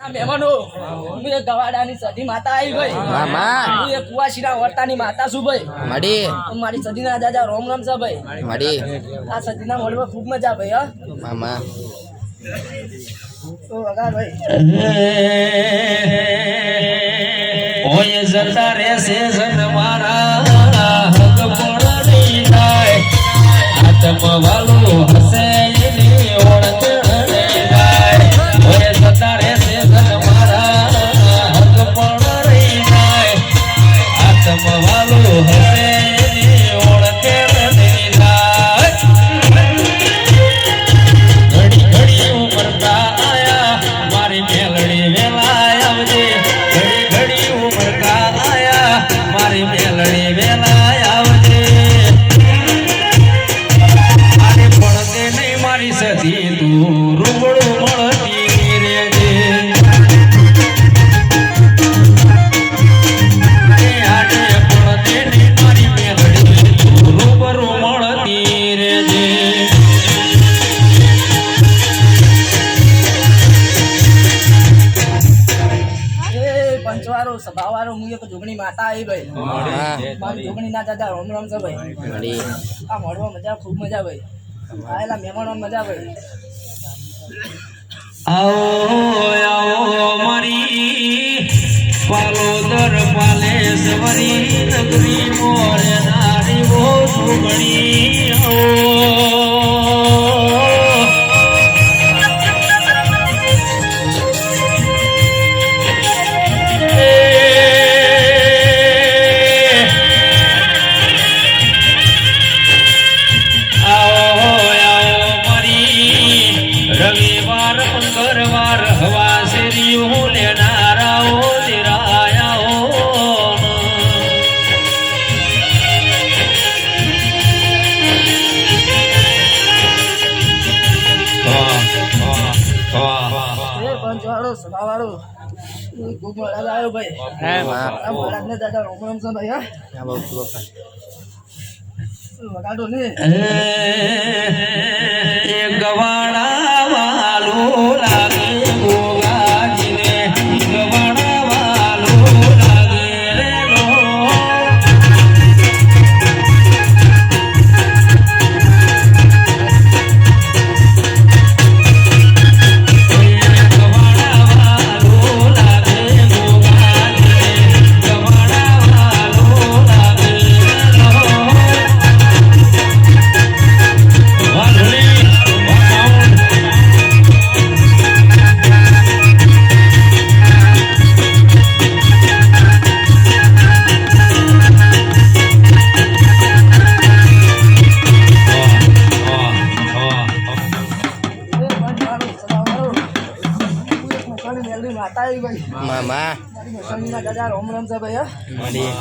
મહેમાનો હું એક ગવાડાની સધી માતા આવી ભાઈ મામા હું એક કુવાસીના વર્તાની માતા છું ભાઈ મડી મારી સદીના દાદા રોમ રામ છે ભાઈ મડી આ સદીના મળવા ખૂબ મજા ભાઈ હા મામા તો વગાર ભાઈ ઓય જતા રહેશે જન મારા હક પણ નહીં થાય આત્મ વાલો હસે એની ઓળખ નહીં થાય ઓય જતા રહેશે જન મારા હક પણ નહીં થાય આત્મ વાલો હસે એની ઓળખ નહીં થાય ઘડી ઘડી ઉમરતા આયા મારી મેલડી વેલા આવજે ઘડી ઘડી ઉમરતા આયા મારી મેલડી વેલા આવજે આને પડતે નહીં મારી સધી તું રૂબડું મળતી રેજે આને પડતે નહીં મારી મેલડી તું રૂબડું મળતી રેજે પંચવારો સભાવારો હું એક જોગણી માતા આવી ભાઈ મારી જોગણી ના દાદા રોમ રામ છે ભાઈ મડી આ મળવા મજા ખૂબ મજા ભાઈ આયેલા મહેમાનો મજા ભાઈ આવો મારી પાલોદર પાલેશ્વરી નગરી મોરે નારી વો સુગણી રવિવાર મંગળવાર હવા શેરીઓ લેનારાઓ નિરાયાઓ પંચવાળો સભાવાળો ખૂબ મજા આવ્યો ભાઈ આ મહારાજને દાદા રોમ રામ છે ભાઈ હા વગાડો ને ગવાડા વાલો લાગે ગોગાજીને ગવાડા વાલો લાગે રે લો ગવાડા વાલો લાગે ગોગાજીને ગવાડા વાલો લાગે રે લો વાલડી માતા આવી ભાઈ મામા મારી મસાણીના દાદા રોમ રામ છે ભાઈ હા મડી